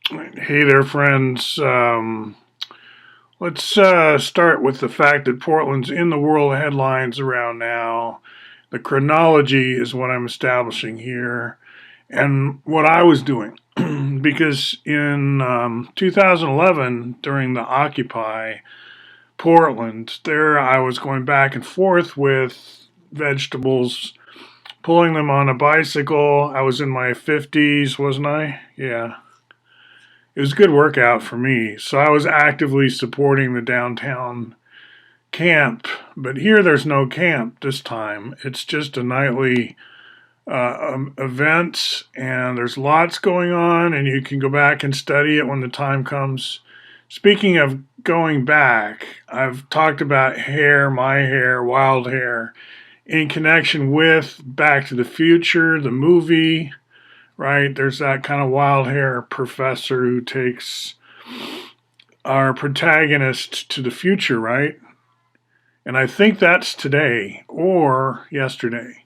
Hey there, friends. Let's start with the fact that Portland's in the world headlines around now. The chronology is what I'm establishing here and what I was doing. Because in 2011, during the Occupy Portland, there I was going back and forth with vegetables, pulling them on a bicycle. I was in my 50s, wasn't I? Yeah. It was a good workout for me. So I was actively supporting the downtown camp. But here there's no camp this time. It's just a nightly event, and there's lots going on, and you can go back and study it when the time comes. Speaking of going back, I've talked about hair, my hair, wild hair, in connection with Back to the Future, the movie, right? There's that kind of wild hair professor who takes our protagonist to the future, right? And I think that's today or yesterday.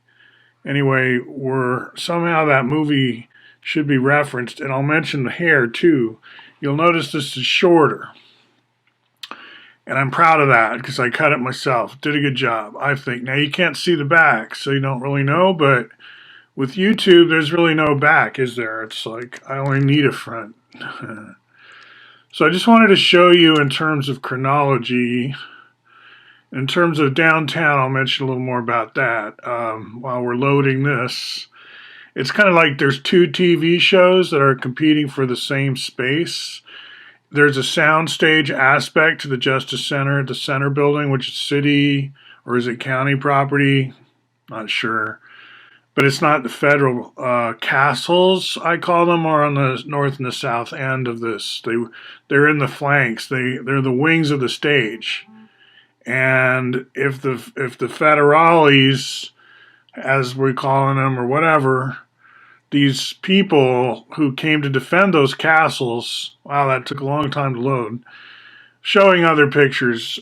Anyway, we're somehow that movie should be referenced, and I'll mention the hair too. You'll notice this is shorter, and I'm proud of that because I cut it myself. Did a good job, I think. Now you can't see the back, so you don't really know, but with YouTube, there's really no back, is there? It's like I only need a front. So I just wanted to show you in terms of chronology. In terms of downtown, I'll mention a little more about that while we're loading this. It's kind of like there's two TV shows that are competing for the same space. There's a soundstage aspect to the Justice Center, the center building, which is city or is it county property? Not sure. But it's not the federal castles, I call them, are on the north and the south end of this. They're in the flanks. They're the wings of the stage. And if the federales, as we're calling them or whatever, these people who came to defend those castles, wow, that took a long time to load. Showing other pictures.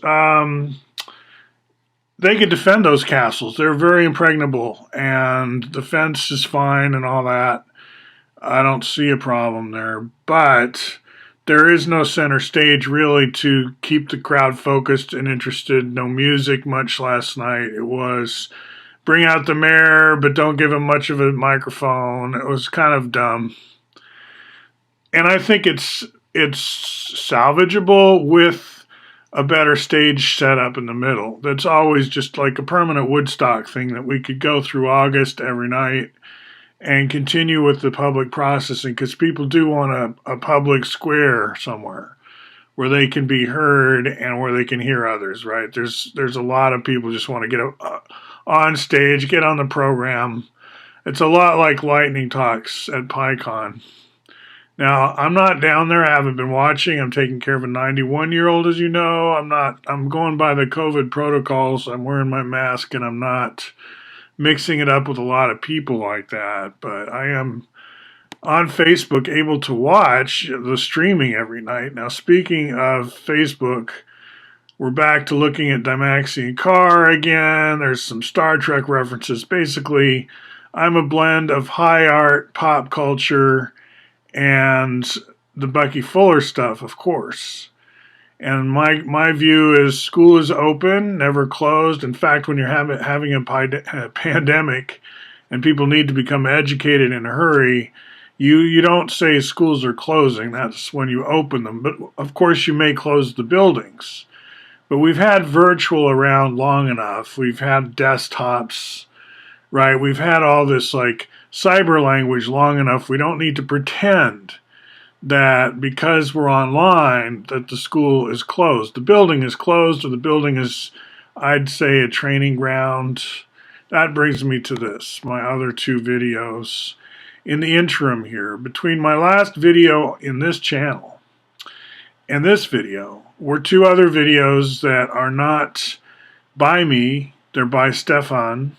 They could defend those castles. They're very impregnable, and the fence is fine and all that. I don't see a problem there, but there is no center stage really to keep the crowd focused and interested. No music much last night. It was bring out the mayor, but don't give him much of a microphone. It was kind of dumb, and I think it's salvageable with a better stage setup in the middle. That's always just like a permanent Woodstock thing that we could go through August every night and continue with the public processing because people do want a public square somewhere where they can be heard and where they can hear others, right? There's a lot of people just want to get on stage, get on the program. It's a lot like lightning talks at PyCon. Now, I'm not down there. I haven't been watching. I'm taking care of a 91-year-old, as you know. I'm going by the COVID protocols. I'm wearing my mask and I'm not mixing it up with a lot of people like that. But I am on Facebook able to watch the streaming every night. Now, speaking of Facebook, we're back to looking at Dimaxion Carr again. There's some Star Trek references. Basically, I'm a blend of high art, pop culture, and the Bucky Fuller stuff, of course. And my view is school is open, never closed. In fact, when you're having a pandemic and people need to become educated in a hurry, you don't say schools are closing. That's when you open them. But of course, you may close the buildings. But we've had virtual around long enough. We've had desktops, right? We've had all this like cyber language long enough. We don't need to pretend that because we're online that the school is closed. The building is closed or the building is, I'd say, a training ground. That brings me to this, my other two videos. In the interim here, between my last video in this channel and this video, were two other videos that are not by me. They're by Stefan,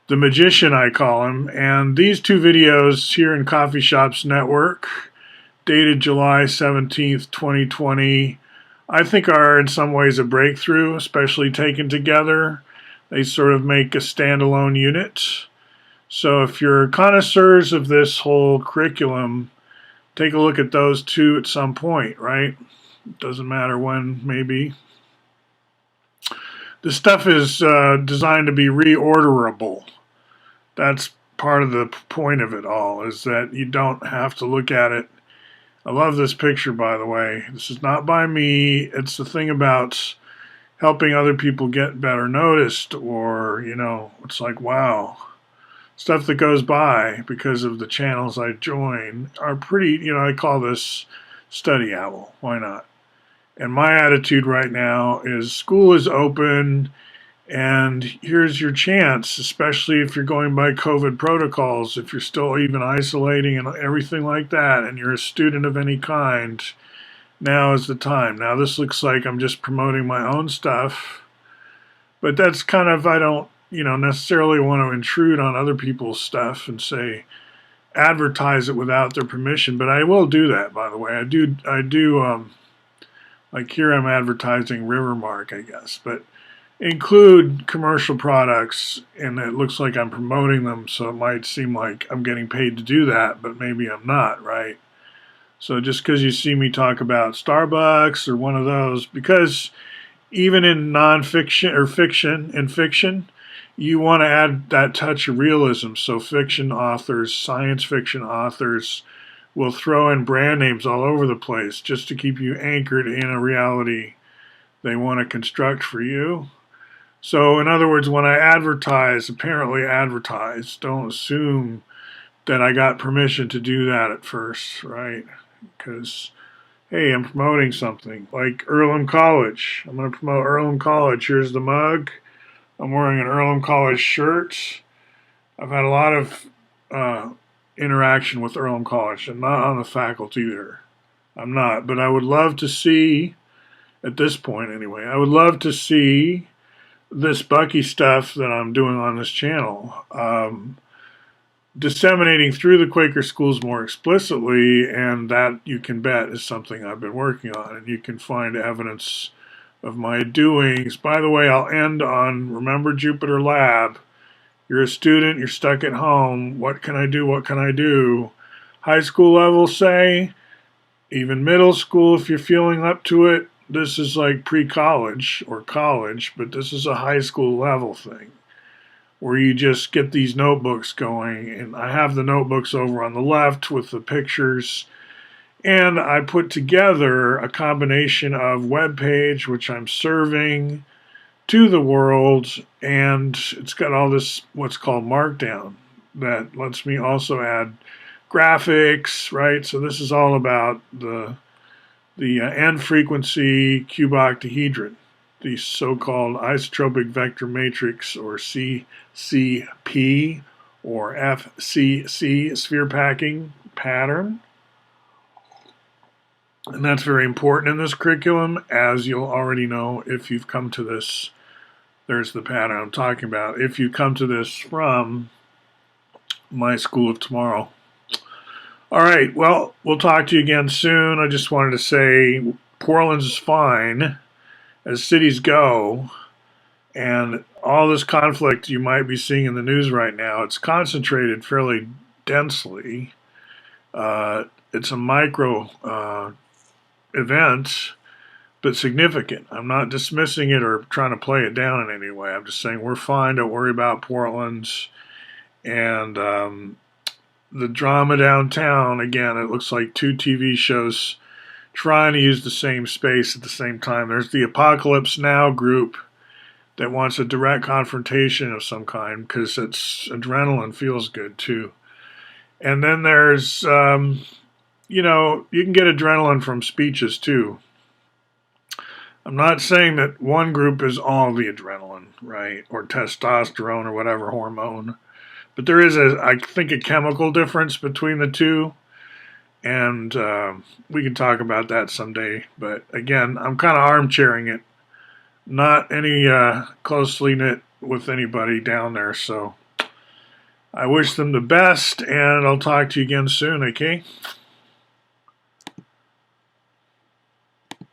the magician I call him. And these two videos here in Coffee Shops Network, dated July 17th, 2020, I think are in some ways a breakthrough, especially taken together. They sort of make a standalone unit. So if you're connoisseurs of this whole curriculum, take a look at those two at some point, right? Doesn't matter when, maybe. This stuff is designed to be reorderable. That's part of the point of it all, is that you don't have to look at it. I love this picture, by the way. This is not by me. It's the thing about helping other people get better noticed, or, it's like, wow. Stuff that goes by because of the channels I join are pretty, I call this study owl. Why not? And my attitude right now is school is open, and here's your chance, especially if you're going by COVID protocols, if you're still even isolating and everything like that, and you're a student of any kind, now is the time. Now, this looks like I'm just promoting my own stuff, but that's kind of, I don't, necessarily want to intrude on other people's stuff and say, advertise it without their permission, but I will do that, by the way. I do, like here I'm advertising Rivermark, I guess, but include commercial products, and it looks like I'm promoting them, so it might seem like I'm getting paid to do that, but maybe I'm not, right? So just because you see me talk about Starbucks or one of those, because even in nonfiction or fiction, you want to add that touch of realism. So fiction authors, science fiction authors, will throw in brand names all over the place just to keep you anchored in a reality they want to construct for you. So, in other words, when I apparently advertise, don't assume that I got permission to do that at first, right? Because, hey, I'm promoting something like Earlham College. I'm going to promote Earlham College. Here's the mug. I'm wearing an Earlham College shirt. I've had a lot of interaction with Earlham College. I'm not on the faculty there. I'm not. But I would love to see, at this point anyway, I would love to see this Bucky stuff that I'm doing on this channel disseminating through the Quaker schools more explicitly, and that, you can bet, is something I've been working on, and you can find evidence of my doings. By the way, I'll end on, remember Jupiter Lab. You're a student, you're stuck at home. What can I do? What can I do? High school level, say, even middle school if you're feeling up to it. This is like pre-college or college, but this is a high school level thing where you just get these notebooks going. And I have the notebooks over on the left with the pictures. And I put together a combination of web page, which I'm serving to the world, and it's got all this what's called Markdown that lets me also add graphics, right? So this is all about the end frequency cuboctahedron, the so-called isotropic vector matrix, or CCP, or FCC, sphere packing pattern. And that's very important in this curriculum, as you'll already know if you've come to this. There's the pattern I'm talking about. If you come to this from my School of Tomorrow. All right, well, we'll talk to you again soon. I just wanted to say Portland's fine as cities go, and all this conflict you might be seeing in the news right now, it's concentrated fairly densely. It's a micro event, but significant. I'm not dismissing it or trying to play it down in any way. I'm just saying we're fine. Don't worry about Portland. And the drama downtown, again, it looks like two TV shows trying to use the same space at the same time. There's the Apocalypse Now group that wants a direct confrontation of some kind because it's adrenaline feels good too. And then there's, you can get adrenaline from speeches too. I'm not saying that one group is all the adrenaline, right, or testosterone or whatever hormone, but there is, I think, a chemical difference between the two, and we can talk about that someday. But again, I'm kind of armchairing it, not any closely knit with anybody down there, so I wish them the best, and I'll talk to you again soon, okay?